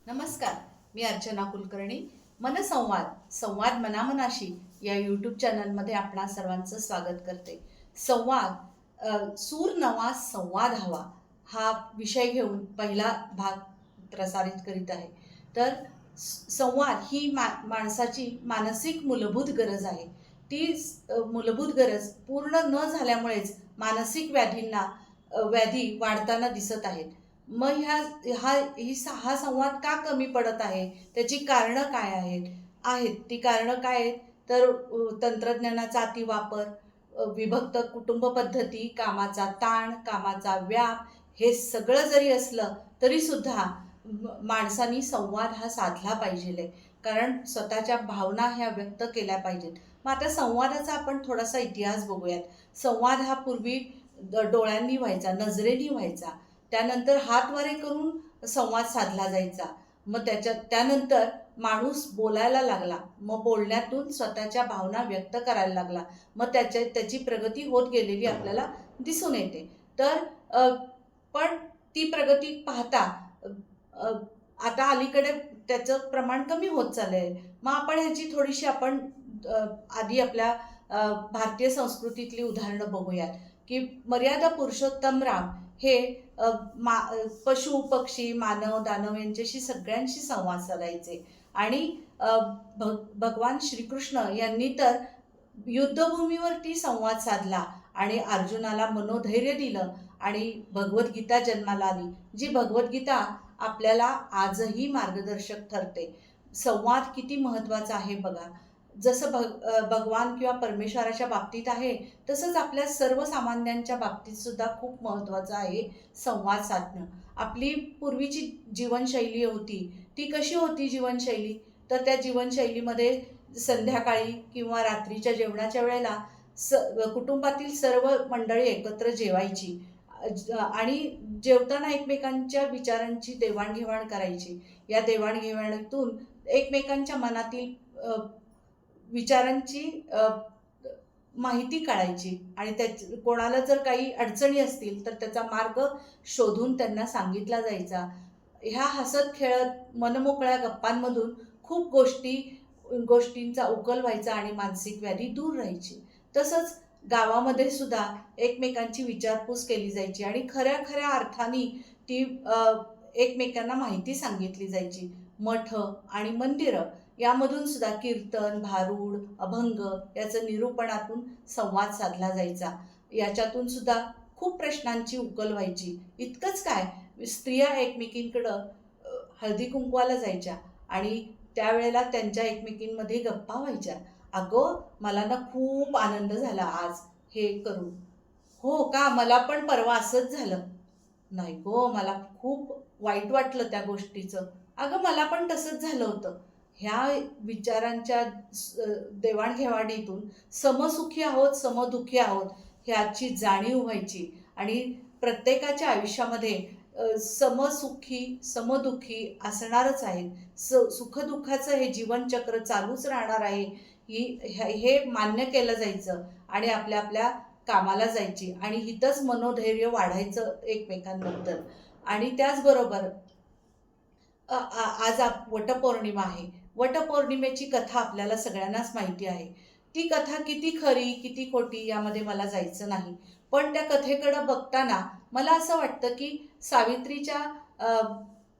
नमस्कार. मी अर्चना कुलकर्णी. मनसंवाद संवाद मनामनाशी या यूट्यूब चॅनलमध्ये आपणा सर्वांचं स्वागत करते. सूर नवा संवाद हवा हा विषय घेऊन पहिला भाग प्रसारित करीत आहे. तर संवाद ही माणसाची मानसिक मूलभूत गरज आहे. ती मूलभूत गरज पूर्ण न झाल्यामुळेच मानसिक व्याधी वाढताना दिसत आहेत. मग हा संवाद का कमी पडत आहे? त्याची कारणं काय आहेत ती कारणं काय आहेत? तर तंत्रज्ञानाचा अतिवापर, विभक्त कुटुंब पद्धती, कामाचा ताण, कामाचा व्याप हे सगळं जरी असलं तरी सुद्धा माणसांनी संवाद हा साधला पाहिजे. कारण स्वतःच्या भावना ह्या व्यक्त केल्या पाहिजेत. मग आता संवादाचा आपण थोडासा इतिहास बघूयात. संवाद हा पूर्वी डोळ्यांनी व्हायचा, नजरेनी व्हायचा. त्यानंतर हातवारे करून संवाद साधला जायचा. मग त्यानंतर माणूस बोलायला लागला. मग बोलण्यातून स्वतःच्या भावना व्यक्त करायला लागला. मग त्याची प्रगती होत गेलेली आपल्याला दिसून येते. तर पण ती प्रगती पाहता अ, आता अलीकडे त्याचं प्रमाण कमी होत चाललं आहे. मग आपण ह्याची थोडीशी आधी आपल्या भारतीय संस्कृतीतली उदाहरणं बघूयात, की मर्यादा पुरुषोत्तम राम हे पशु पक्षी मानव दानव यांच्याशी सगळ्यांशी संवाद साधायचे. आणि भगवान श्रीकृष्ण यांनी तर युद्धभूमीवरती संवाद साधला आणि अर्जुनाला मनोधैर्य दिलं आणि भगवद्गीता जन्माला आली. जी भगवद्गीता आपल्याला आजही मार्गदर्शक ठरते. संवाद किती महत्त्वाचा आहे बघा. जसं भगवान किंवा परमेश्वराच्या बाबतीत आहे, तसंच आपल्या सर्वसामान्यांच्या बाबतीत सुद्धा खूप महत्त्वाचं आहे संवाद साधणं. आपली पूर्वीची जीवनशैली होती, ती कशी होती जीवनशैली? तर त्या जीवनशैलीमध्ये संध्याकाळी किंवा रात्रीच्या जेवणाच्या वेळेला कुटुंबातील सर्व मंडळी एकत्र जेवायची आणि जेवताना एकमेकांच्या विचारांची देवाणघेवाण करायची. या देवाणघेवाणीतून एकमेकांच्या मनातील विचारांची माहिती काढायची आणि कोणाला जर काही अडचणी असतील तर त्याचा मार्ग शोधून त्यांना सांगितला जायचा. ह्या हसत खेळत मनमोकळ्या गप्पांमधून खूप गोष्टींचा उकल व्हायचा आणि मानसिक व्याधी दूर राहायची. तसंच गावामध्ये सुद्धा एकमेकांची विचारपूस केली जायची आणि खऱ्या खऱ्या अर्थाने ती एकमेकांना माहिती सांगितली जायची. मठ आणि मंदिरं यामधून सुद्धा कीर्तन, भारूड, अभंग याचं निरूपणातून संवाद साधला जायचा. याच्यातून सुद्धा खूप प्रश्नांची उकल व्हायची. इतकंच काय, स्त्रिया एकमेकींकडं हळदी कुंकवाला जायच्या आणि त्यावेळेला त्यांच्या एकमेकींमध्ये गप्पा व्हायच्या. अगं, मला ना खूप आनंद झाला आज हे करून. हो का, मला पण परवा असंच झालं. नाही गो, मला खूप वाईट वाटलं त्या गोष्टीचं. अगं, मला पण तसंच झालं होतं. ह्या विचारांच्या देवाणघेवाणीतून समसुखी आहोत समदुःखी आहोत ह्याची जाणीव व्हायची आणि प्रत्येकाच्या आयुष्यामध्ये समसुखी समदुःखी असणारच आहे. सुखदुःखाचं हे जीवनचक्र चालूच राहणार आहे हे मान्य केलं जायचं आणि आपल्या आपल्या कामाला जायची आणि हितच मनोधैर्य वाढायचं एकमेकांबद्दल. आणि त्याचबरोबर आज वटपौर्णिमा आहे. वटपौर्णिमेची कथा आपल्याला सगळ्यांनाच माहिती आहे. ती कथा किती खरी किती खोटी यामध्ये मला जायचं नाही. पण त्या कथेकडं बघताना मला असं वाटतं की सावित्रीच्या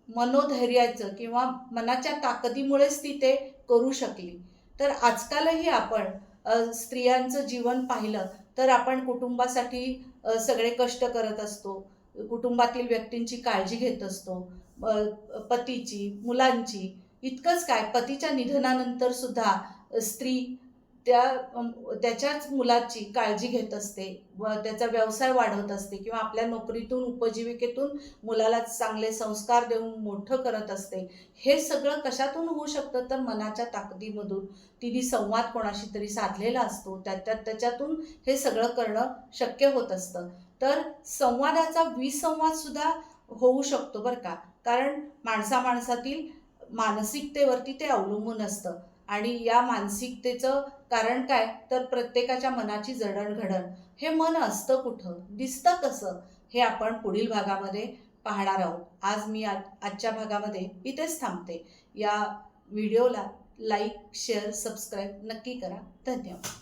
मनोधैर्याचं किंवा मनाच्या ताकदीमुळेच ती ते करू शकली. तर आजकालही आपण स्त्रियांचं जीवन पाहिलं तर आपण कुटुंबासाठी सगळे कष्ट करत असतो. कुटुंबातील व्यक्तींची काळजी घेत असतो. पतीची, मुलांची. इतकंच काय, पतीच्या निधनानंतर सुद्धा स्त्री त्याच्याच मुलाची काळजी घेत असते व त्याचा व्यवसाय वाढवत असते किंवा आपल्या नोकरीतून उपजीविकेतून मुलाला चांगले संस्कार देऊन मोठं करत असते. हे सगळं कशातून होऊ शकतं? तर मनाच्या ताकदीमधून. तिने संवाद कोणाशी तरी साधलेला असतो, त्याच्यातून हे सगळं करणं शक्य होत असतं. तर संवादाचा विसंवाद सुद्धा होऊ शकतो बरं का. कारण माणसातील मानसिकतेवरती ते अवलंबून असतं आणि या मानसिकतेचं कारण काय, तर प्रत्येकाच्या मनाची जडणघडण. हे मन असतं कुठं, दिसतं कसं, हे आपण पुढील भागामध्ये पाहणार आहोत. आज मी आजच्या भागामध्ये इथेच थांबते. या व्हिडिओला लाईक, शेअर, सबस्क्राईब नक्की करा. धन्यवाद.